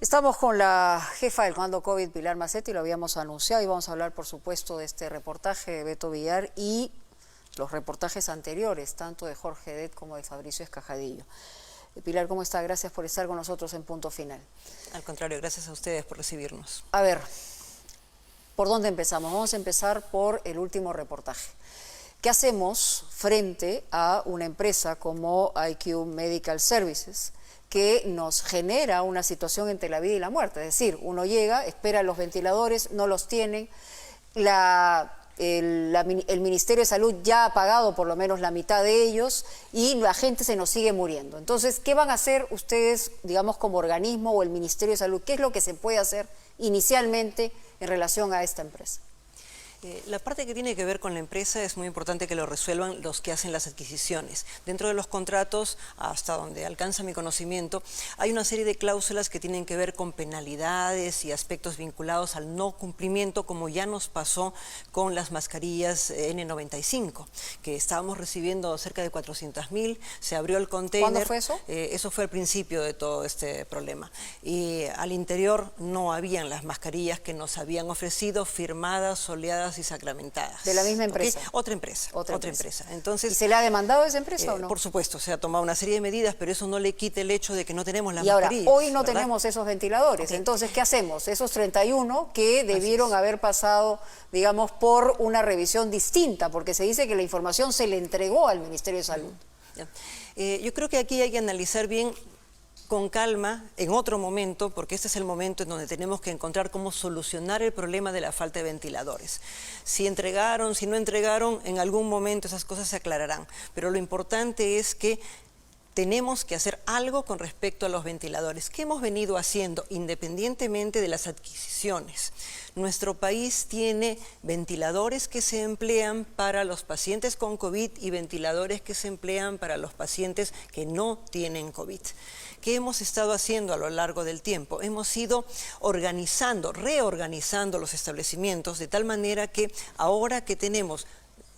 Estamos con la jefa del comando COVID, Pilar Mazzetti, lo habíamos anunciado y vamos a hablar, por supuesto, de este reportaje de Beto Villar y los reportajes anteriores, tanto de Jorge Det como de Fabricio Escajadillo. Pilar, ¿cómo está? Gracias por estar con nosotros en Punto Final. Al contrario, gracias a ustedes por recibirnos. A ver, ¿por dónde empezamos? Vamos a empezar por el último reportaje. ¿Qué hacemos frente a una empresa como IQ Medical Services, que nos genera una situación entre la vida y la muerte? Es decir, uno llega, espera los ventiladores, no los tienen, el Ministerio de Salud ya ha pagado por lo menos la mitad de ellos y la gente se nos sigue muriendo. Entonces, ¿qué van a hacer ustedes, digamos, como organismo o el Ministerio de Salud? ¿Qué es lo que se puede hacer inicialmente en relación a esta empresa? La parte que tiene que ver con la empresa es muy importante que lo resuelvan los que hacen las adquisiciones. Dentro de los contratos, hasta donde alcanza mi conocimiento, hay una serie de cláusulas que tienen que ver con penalidades y aspectos vinculados al no cumplimiento, como ya nos pasó con las mascarillas N95, que estábamos recibiendo cerca de 400.000, se abrió el container. ¿Cuándo fue eso? Eso fue al principio de todo este problema. Y al interior no habían las mascarillas que nos habían ofrecido, firmadas, soleadas y sacramentadas. ¿De la misma empresa? ¿Okay? Otra empresa. Entonces, ¿y se le ha demandado a esa empresa o no? Por supuesto, se ha tomado una serie de medidas, pero eso no le quita el hecho de que no tenemos las mascarillas. Y ahora, hoy no ¿verdad? tenemos esos ventiladores. Okay. Entonces, ¿qué hacemos? Esos 31 que debieron haber pasado, digamos, por una revisión distinta, porque se dice que la información se le entregó al Ministerio de Salud. Yo creo que aquí hay que analizar bien, con calma, en otro momento, porque este es el momento en donde tenemos que encontrar cómo solucionar el problema de la falta de ventiladores. Si entregaron, si no entregaron, en algún momento esas cosas se aclararán. Pero lo importante es que tenemos que hacer algo con respecto a los ventiladores. ¿Qué hemos venido haciendo independientemente de las adquisiciones? Nuestro país tiene ventiladores que se emplean para los pacientes con COVID y ventiladores que se emplean para los pacientes que no tienen COVID. ¿Qué hemos estado haciendo a lo largo del tiempo? Hemos ido organizando, reorganizando los establecimientos de tal manera que ahora que tenemos,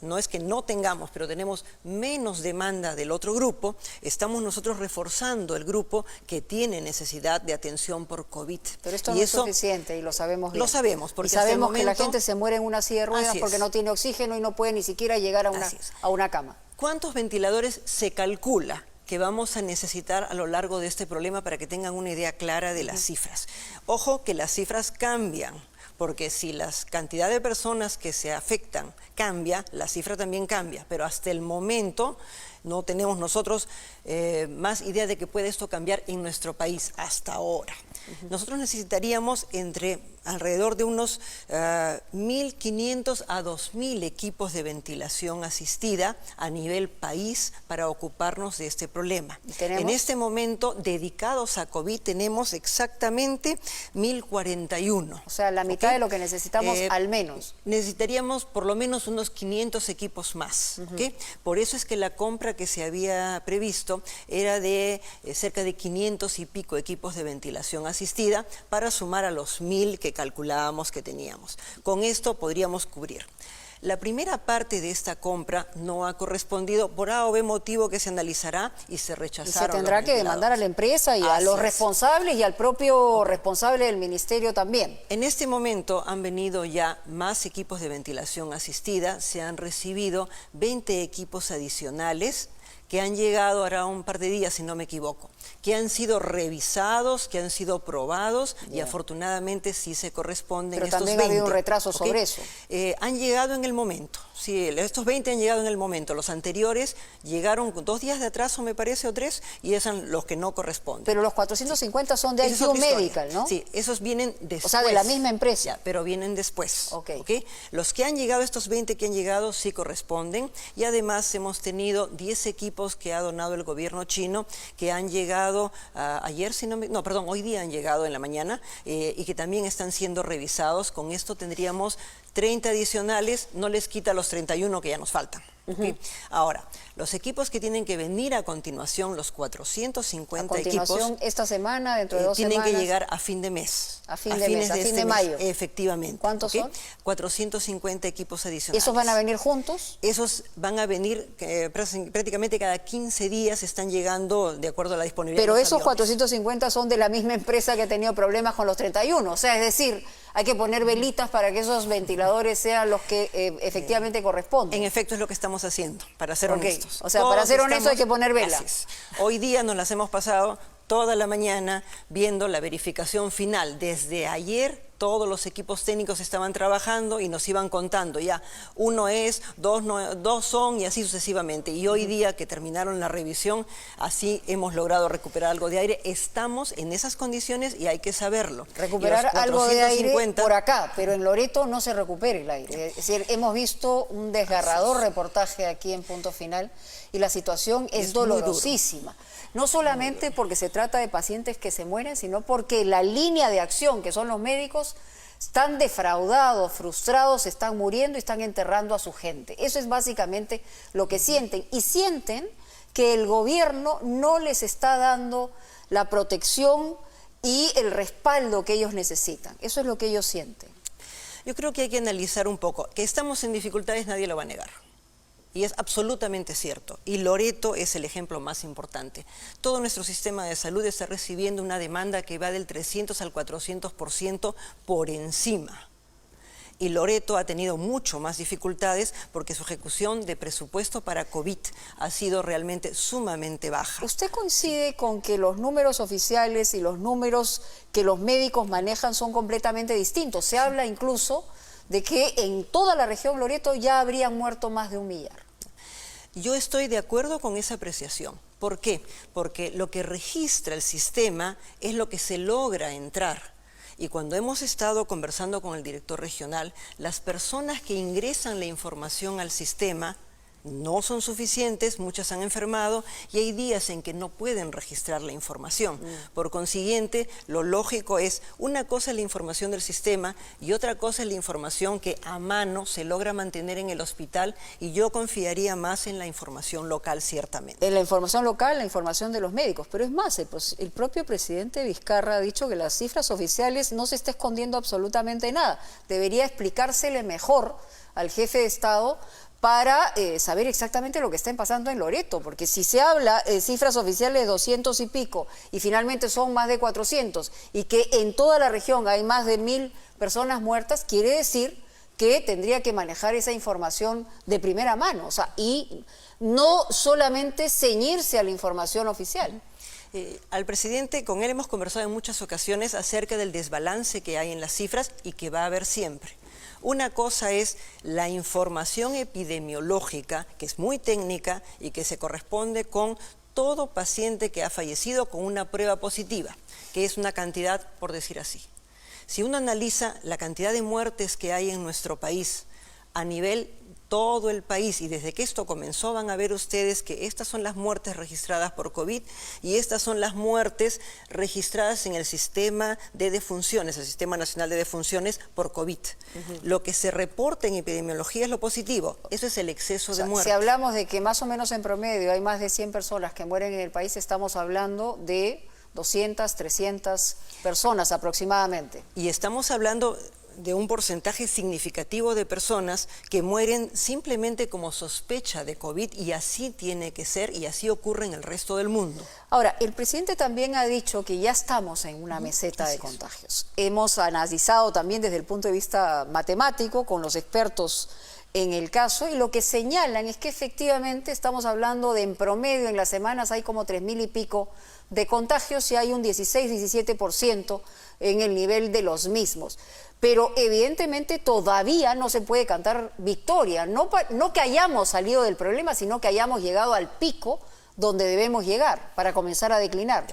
no es que no tengamos, pero tenemos menos demanda del otro grupo, estamos nosotros reforzando el grupo que tiene necesidad de atención por COVID. Pero esto no es suficiente y lo sabemos bien. Lo sabemos. Porque y sabemos que la gente se muere en una silla de ruedas porque no tiene oxígeno y no puede ni siquiera llegar a una cama. ¿Cuántos ventiladores se calcula que vamos a necesitar a lo largo de este problema para que tengan una idea clara de las cifras? Ojo que las cifras cambian, porque si la cantidad de personas que se afectan cambia, la cifra también cambia, pero hasta el momento no tenemos nosotros más idea de que puede esto cambiar en nuestro país hasta ahora. Nosotros necesitaríamos alrededor de unos 1.500 a 2.000 equipos de ventilación asistida a nivel país para ocuparnos de este problema. En este momento, dedicados a COVID, tenemos exactamente 1.041. O sea, la mitad de lo que necesitamos al menos. Necesitaríamos por lo menos unos 500 equipos más. Por eso es que la compra que se había previsto era de cerca de 500 y pico equipos de ventilación asistida para sumar a los 1.000 que calculábamos que teníamos. Con esto podríamos cubrir. La primera parte de esta compra no ha correspondido por A o B motivo que se analizará y se rechazaron. Y se tendrá que demandar a la empresa y a los responsables y al propio responsable del ministerio también. En este momento han venido ya más equipos de ventilación asistida, se han recibido 20 equipos adicionales que han llegado ahora un par de días, si no me equivoco, que han sido revisados, que han sido probados y afortunadamente sí se corresponden estos 20. Pero también ha habido un retraso sobre eso. Han llegado en el momento, sí, estos 20 han llegado en el momento, los anteriores llegaron con 2 días de atraso, me parece, o 3, y esos son los que no corresponden. Pero los 450 son de IQ Medical, ¿no? Sí, esos vienen después. O sea, de la misma empresa. Ya, pero vienen después. Los que han llegado, estos 20 que han llegado, sí corresponden, y además hemos tenido 10 equipos que ha donado el gobierno chino, que han llegado ayer, hoy día han llegado en la mañana, y que también están siendo Revisados. Con esto tendríamos 30 adicionales, no les quita los 31 que ya nos faltan. Ahora, los equipos que tienen que venir a continuación, los 450 equipos, esta semana, dentro de 2 semanas. Tienen que llegar a fin de mes. A fin de mes, a fin de mayo. Efectivamente. ¿Cuántos son? 450 equipos adicionales. ¿Esos van a venir juntos? Esos van a venir prácticamente cada 15 días, están llegando de acuerdo a la disponibilidad. Pero de los esos aviones. 450 son de la misma empresa que ha tenido problemas con los 31. O sea, es decir, hay que poner velitas para que esos ventiladores sean los que efectivamente corresponden. En efecto, es lo que estamos haciendo, para ser honestos. O sea, para ser honestos hay que poner vela. Así es. Hoy día nos las hemos pasado toda la mañana viendo la verificación final. Desde ayer todos los equipos técnicos estaban trabajando y nos iban contando ya, uno es, dos son y así sucesivamente. Y hoy día que terminaron la revisión, así hemos logrado recuperar algo de aire. Estamos en esas condiciones y hay que saberlo. Recuperar algo de aire por acá, pero en Loreto no se recupera el aire. Es decir, hemos visto un desgarrador reportaje aquí en Punto Final y la situación es dolorosísima. No solamente porque se trata de pacientes que se mueren, sino porque la línea de acción, que son los médicos, están defraudados, frustrados, están muriendo y están enterrando a su gente. Eso es básicamente lo que sienten. Y sienten que el gobierno no les está dando la protección y el respaldo que ellos necesitan. Eso es lo que ellos sienten. Yo creo que hay que analizar un poco. Que estamos en dificultades nadie lo va a negar. Y es absolutamente cierto. Y Loreto es el ejemplo más importante. Todo nuestro sistema de salud está recibiendo una demanda que va del 300 al 400% por encima. Y Loreto ha tenido mucho más dificultades porque su ejecución de presupuesto para COVID ha sido realmente sumamente baja. ¿Usted coincide con que los números oficiales y los números que los médicos manejan son completamente distintos? Se habla incluso de que en toda la región Loreto ya habrían muerto más de 1 millar. Yo estoy de acuerdo con esa apreciación. ¿Por qué? Porque lo que registra el sistema es lo que se logra entrar. Y cuando hemos estado conversando con el director regional, las personas que ingresan la información al sistema no son suficientes, muchas han enfermado y hay días en que no pueden registrar la información. Por consiguiente, lo lógico es, una cosa es la información del sistema y otra cosa es la información que a mano se logra mantener en el hospital, y yo confiaría más en la información local, ciertamente. En la información local, la información de los médicos, pero es más, el propio presidente Vizcarra ha dicho que las cifras oficiales no se está escondiendo absolutamente nada. Debería explicársele mejor al jefe de Estado para saber exactamente lo que está pasando en Loreto, porque si se habla cifras oficiales de 200 y pico y finalmente son más de 400 y que en toda la región hay más de 1000 personas muertas, quiere decir que tendría que manejar esa información de primera mano, o sea, y no solamente ceñirse a la información oficial. Al presidente, con él hemos conversado en muchas ocasiones acerca del desbalance que hay en las cifras y que va a haber siempre. Una cosa es la información epidemiológica, que es muy técnica y que se corresponde con todo paciente que ha fallecido con una prueba positiva, que es una cantidad, por decir así. Si uno analiza la cantidad de muertes que hay en nuestro país a nivel todo el país, y desde que esto comenzó van a ver ustedes que estas son las muertes registradas por COVID y estas son las muertes registradas en el sistema de defunciones, el Sistema Nacional de Defunciones por COVID. Lo que se reporta en epidemiología es lo positivo, eso es el exceso de muertes. Si hablamos de que más o menos en promedio hay más de 100 personas que mueren en el país, estamos hablando de 200, 300 personas aproximadamente. Y estamos hablando de un porcentaje significativo de personas que mueren simplemente como sospecha de COVID, y así tiene que ser y así ocurre en el resto del mundo. Ahora, el presidente también ha dicho que ya estamos en una meseta de contagios. Hemos analizado también desde el punto de vista matemático con los expertos en el caso, y lo que señalan es que efectivamente estamos hablando de en promedio en las semanas hay como 3000 y pico de contagios y hay un 16-17% en el nivel de los mismos. Pero evidentemente todavía no se puede cantar victoria, no que hayamos salido del problema, sino que hayamos llegado al pico donde debemos llegar para comenzar a declinar.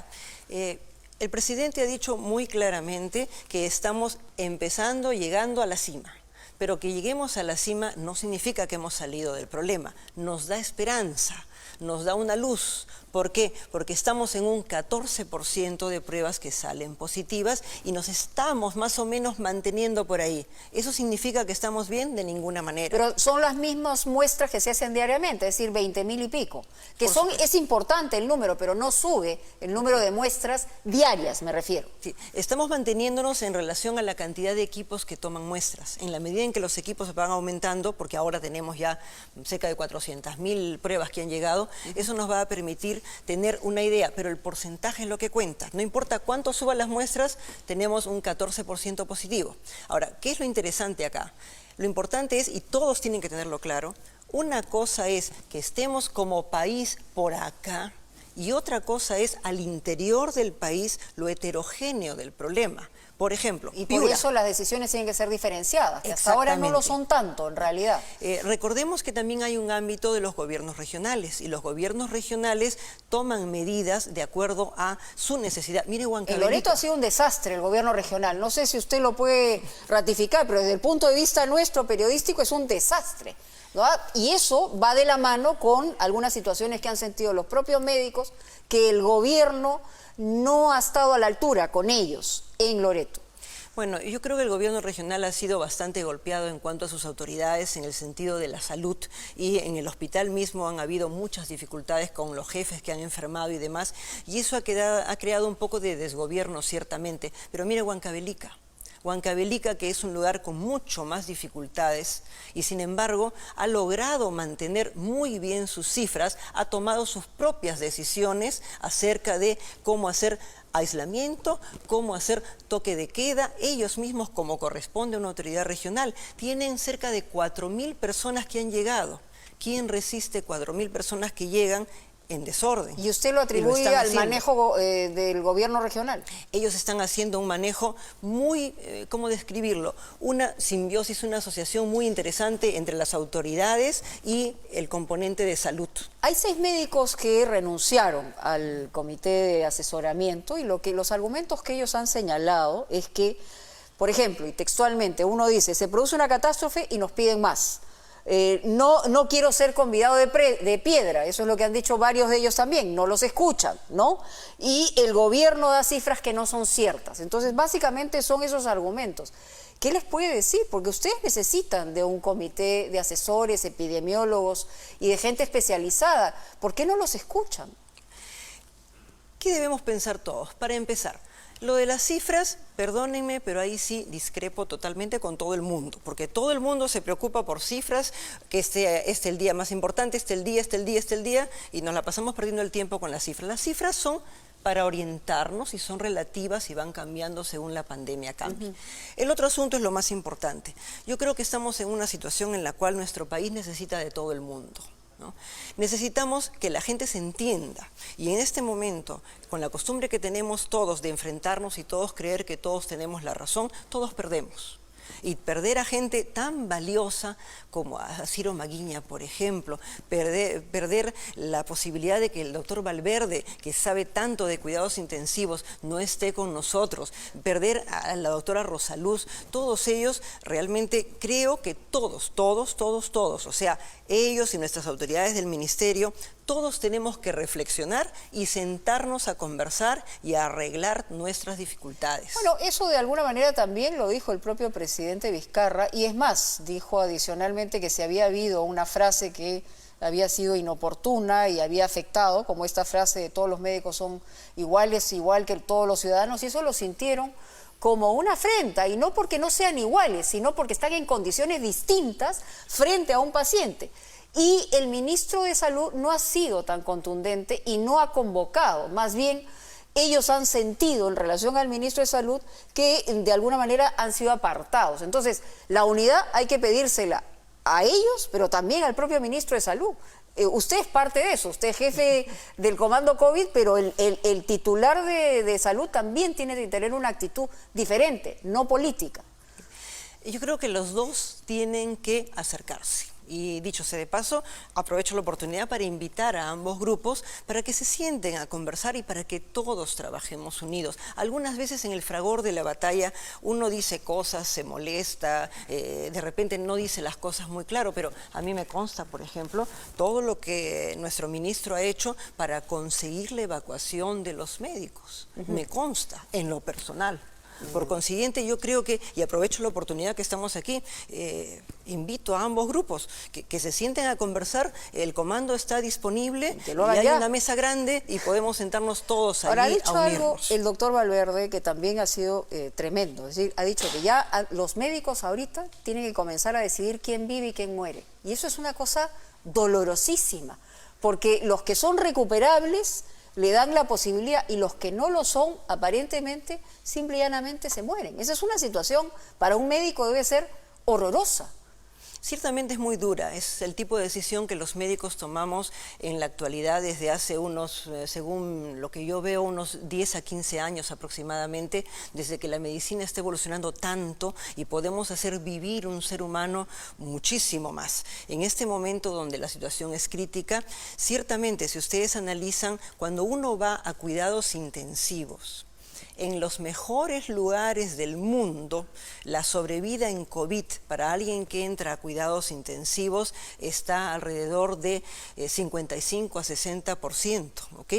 El presidente ha dicho muy claramente que estamos llegando a la cima. Pero que lleguemos a la cima no significa que hemos salido del problema, nos da esperanza, nos da una luz. ¿Por qué? Porque estamos en un 14% de pruebas que salen positivas y nos estamos más o menos manteniendo por ahí. ¿Eso significa que estamos bien? De ninguna manera. Pero son las mismas muestras que se hacen diariamente, es decir, 20.000 y pico. Que son, es importante el número, pero no sube el número de muestras diarias, me refiero. Sí, estamos manteniéndonos en relación a la cantidad de equipos que toman muestras. En la medida en que los equipos van aumentando, porque ahora tenemos ya cerca de 400.000 pruebas que han llegado, eso nos va a permitir tener una idea, pero el porcentaje es lo que cuenta. No importa cuánto suban las muestras, tenemos un 14% positivo. Ahora, ¿qué es lo interesante acá? Lo importante es, y todos tienen que tenerlo claro, una cosa es que estemos como país por acá y otra cosa es al interior del país lo heterogéneo del problema. Por ejemplo, y por eso las decisiones tienen que ser diferenciadas, que hasta ahora no lo son tanto en realidad. Recordemos que también hay un ámbito de los gobiernos regionales y los gobiernos regionales toman medidas de acuerdo a su necesidad. Mire, Huancavelica. En Loreto ha sido un desastre el gobierno regional, no sé si usted lo puede ratificar, pero desde el punto de vista nuestro periodístico es un desastre, ¿no? Y eso va de la mano con algunas situaciones que han sentido los propios médicos, que el gobierno no ha estado a la altura con ellos en Loreto. Bueno, yo creo que el gobierno regional ha sido bastante golpeado en cuanto a sus autoridades en el sentido de la salud y en el hospital mismo han habido muchas dificultades con los jefes que han enfermado y demás y eso ha creado un poco de desgobierno ciertamente. Pero mire Huancavelica. Huancavelica, que es un lugar con mucho más dificultades y sin embargo ha logrado mantener muy bien sus cifras, ha tomado sus propias decisiones acerca de cómo hacer aislamiento, cómo hacer toque de queda, ellos mismos como corresponde a una autoridad regional. Tienen cerca de 4.000 personas que han llegado. ¿Quién resiste 4.000 personas que llegan en desorden? ¿Y usted lo atribuye al manejo del gobierno regional? Ellos están haciendo un manejo muy, ¿cómo describirlo? Una simbiosis, una asociación muy interesante entre las autoridades y el componente de salud. Hay 6 médicos que renunciaron al comité de asesoramiento y los argumentos que ellos han señalado es que, por ejemplo, y textualmente, uno dice, se produce una catástrofe y nos piden más. No quiero ser convidado de piedra, eso es lo que han dicho varios de ellos también, no los escuchan, ¿no? Y el gobierno da cifras que no son ciertas, entonces básicamente son esos argumentos. ¿Qué les puede decir? Porque ustedes necesitan de un comité de asesores, epidemiólogos y de gente especializada, ¿por qué no los escuchan? ¿Qué debemos pensar todos? Para empezar, lo de las cifras, perdónenme, pero ahí sí discrepo totalmente con todo el mundo, porque todo el mundo se preocupa por cifras, que este es el día más importante, este el día, y nos la pasamos perdiendo el tiempo con las cifras. Las cifras son para orientarnos y son relativas y van cambiando según la pandemia cambie. El otro asunto es lo más importante. Yo creo que estamos en una situación en la cual nuestro país necesita de todo el mundo, ¿no? Necesitamos que la gente se entienda y en este momento, con la costumbre que tenemos todos de enfrentarnos y todos creer que todos tenemos la razón, todos perdemos. Y perder a gente tan valiosa como a Ciro Maguiña, por ejemplo, perder la posibilidad de que el doctor Valverde, que sabe tanto de cuidados intensivos, no esté con nosotros, perder a la doctora Rosaluz, todos ellos realmente creo que todos, o sea, ellos y nuestras autoridades del ministerio, todos tenemos que reflexionar y sentarnos a conversar y a arreglar nuestras dificultades. Bueno, eso de alguna manera también lo dijo el propio presidente Vizcarra y es más, dijo adicionalmente que si había habido una frase que había sido inoportuna y había afectado, como esta frase de todos los médicos son iguales, igual que todos los ciudadanos, y eso lo sintieron como una afrenta, y no porque no sean iguales, sino porque están en condiciones distintas frente a un paciente. Y el ministro de Salud no ha sido tan contundente y no ha convocado, más bien ellos han sentido en relación al ministro de Salud que de alguna manera han sido apartados. Entonces, la unidad hay que pedírsela a ellos, pero también al propio ministro de Salud. Usted es parte de eso, usted es jefe del comando COVID, pero el titular de Salud también tiene que tener una actitud diferente, no política. Yo creo que los dos tienen que acercarse. Y dicho sea de paso, aprovecho la oportunidad para invitar a ambos grupos para que se sienten a conversar y para que todos trabajemos unidos. Algunas veces en el fragor de la batalla uno dice cosas, se molesta, de repente no dice las cosas muy claro, pero a mí me consta, por ejemplo, todo lo que nuestro ministro ha hecho para conseguir la evacuación de los médicos. Me consta, en lo personal. Por consiguiente, yo creo que, y aprovecho la oportunidad que estamos aquí, invito a ambos grupos que se sienten a conversar. El comando está disponible y hay una mesa grande y podemos sentarnos todos allí. Ahora, ha dicho a algo unirnos. el doctor Valverde que también ha sido tremendo. Es decir, ha dicho que ya los médicos ahorita tienen que comenzar a decidir quién vive y quién muere. Y eso es una cosa dolorosísima, porque los que son recuperables le dan la posibilidad y los que no lo son, aparentemente, simple y llanamente se mueren. Esa es una situación, para un médico debe ser horrorosa. Ciertamente es muy dura, es el tipo de decisión que los médicos tomamos en la actualidad desde hace unos, según lo que yo veo, unos 10 a 15 años aproximadamente, desde que la medicina está evolucionando tanto y podemos hacer vivir un ser humano muchísimo más. En este momento donde la situación es crítica, ciertamente si ustedes analizan, cuando uno va a cuidados intensivos, en los mejores lugares del mundo, la sobrevida en COVID para alguien que entra a cuidados intensivos está alrededor de 55 a 60%, ¿ok?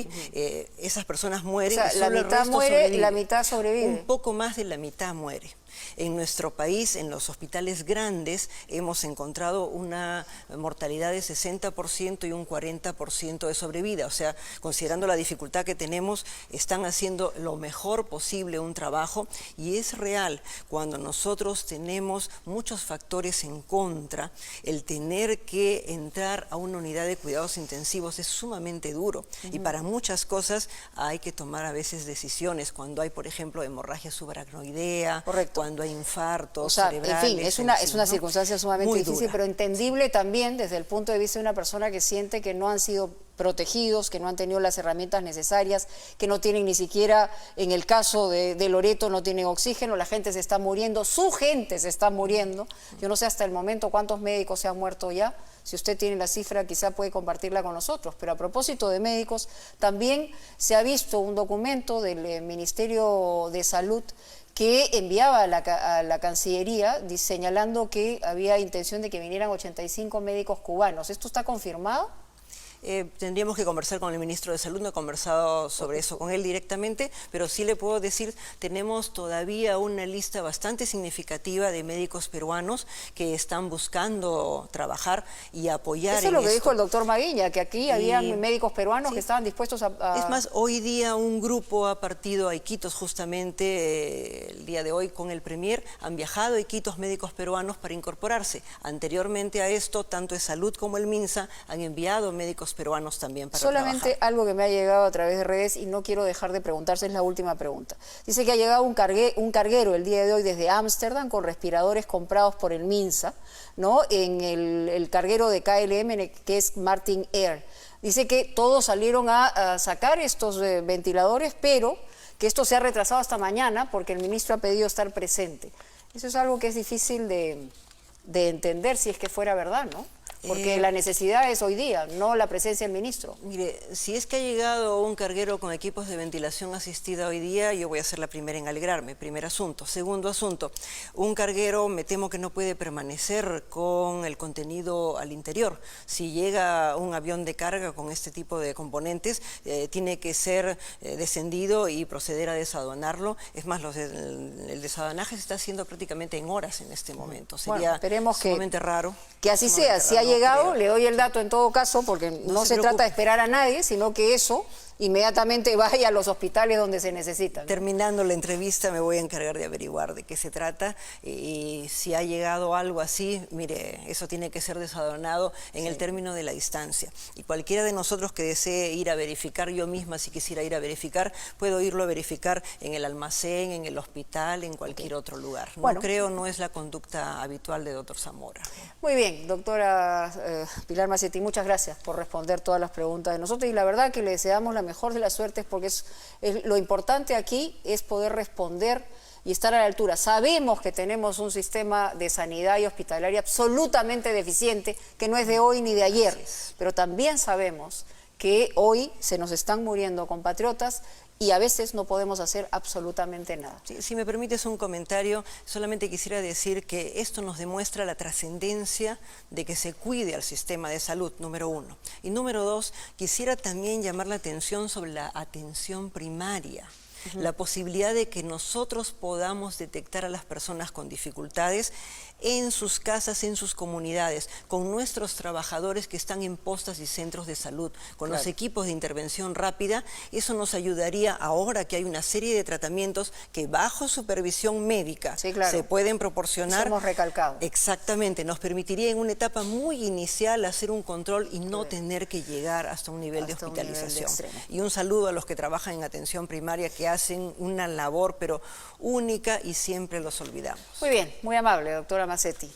Esas personas mueren. O sea, la mitad muere y la mitad sobrevive. Un poco más de la mitad muere. En nuestro país, en los hospitales grandes, hemos encontrado una mortalidad de 60% y un 40% de sobrevida. O sea, considerando la dificultad que tenemos, están haciendo lo mejor posible un trabajo, y es real, cuando nosotros tenemos muchos factores en contra, el tener que entrar a una unidad de cuidados intensivos es sumamente duro. Y para muchas cosas hay que tomar a veces decisiones, cuando hay, por ejemplo, hemorragia subaracnoidea. Correcto. Cuando hay infartos, o sea, cerebrales. en fin, es una circunstancia sumamente muy difícil, dura, pero entendible también desde el punto de vista de una persona que siente que no han sido protegidos, que no han tenido las herramientas necesarias, que no tienen ni siquiera, en el caso de Loreto, no tienen oxígeno, la gente se está muriendo, su gente se está muriendo. Yo no sé hasta el momento cuántos médicos se han muerto ya. Si usted tiene la cifra, quizá puede compartirla con nosotros. Pero a propósito de médicos, también se ha visto un documento del Ministerio de Salud que enviaba a la Cancillería señalando que había intención de que vinieran 85 médicos cubanos. ¿Esto está confirmado? Tendríamos que conversar con el ministro de Salud, no he conversado sobre eso con él directamente, pero sí le puedo decir, tenemos todavía una lista bastante significativa de médicos peruanos que están buscando trabajar y apoyar. Eso es lo que dijo el doctor Maguiña, que aquí había médicos peruanos que estaban dispuestos a... Es más, hoy día un grupo ha partido a Iquitos justamente el día de hoy con el Premier, han viajado a Iquitos médicos peruanos para incorporarse. Anteriormente a esto, tanto el Salud como el MINSA han enviado médicos peruanos también para Solamente trabajar. algo que me ha llegado a través de redes y no quiero dejar de preguntarse, es la última pregunta. Dice que ha llegado un carguero el día de hoy desde Ámsterdam con respiradores comprados por el MINSA, ¿no? En el carguero de KLM, que es Martin Air. Dice que todos salieron a sacar estos ventiladores, pero que esto se ha retrasado hasta mañana porque el ministro ha pedido estar presente. Eso es algo que es difícil de entender si es que fuera verdad, ¿no? Porque la necesidad es hoy día, no la presencia del ministro. Mire, si es que ha llegado un carguero con equipos de ventilación asistida hoy día, yo voy a ser la primera en alegrarme, primer asunto. Segundo asunto, un carguero me temo que no puede permanecer con el contenido al interior. Si llega un avión de carga con este tipo de componentes, tiene que ser descendido y proceder a desaduanarlo. Es más, el desaduanaje se está haciendo prácticamente en horas en este momento. Sería sumamente raro. Que así sea, si ha llegado, le doy el dato en todo caso, porque no se trata de esperar a nadie, sino que eso inmediatamente vaya a los hospitales donde se necesitan. Terminando la entrevista me voy a encargar de averiguar de qué se trata y si ha llegado algo así, mire, eso tiene que ser desadonado en el término de la distancia. Y cualquiera de nosotros que desee ir a verificar, yo misma si quisiera ir a verificar, puedo irlo a verificar en el almacén, en el hospital, en cualquier otro lugar. No creo, no es la conducta habitual de doctor Zamora. Muy bien, doctora Pilar Macetti, muchas gracias por responder todas las preguntas de nosotros y la verdad que le deseamos la mejor de las suertes porque lo importante aquí es poder responder y estar a la altura. Sabemos que tenemos un sistema de sanidad y hospitalaria absolutamente deficiente, que no es de hoy ni de ayer, pero también sabemos que hoy se nos están muriendo compatriotas y a veces no podemos hacer absolutamente nada. Sí, si me permites un comentario, solamente quisiera decir que esto nos demuestra la trascendencia de que se cuide al sistema de salud, número uno. Y número dos, quisiera también llamar la atención sobre la atención primaria. La posibilidad de que nosotros podamos detectar a las personas con dificultades en sus casas, en sus comunidades, con nuestros trabajadores que están en postas y centros de salud, con los equipos de intervención rápida. Eso nos ayudaría ahora que hay una serie de tratamientos que bajo supervisión médica se pueden proporcionar. Eso hemos recalcado. Exactamente, nos permitiría en una etapa muy inicial hacer un control y no tener que llegar hasta un nivel de hospitalización. Y un saludo a los que trabajan en atención primaria, que hacen una labor pero única y siempre los olvidamos. Muy bien, muy amable, doctora Mazzetti.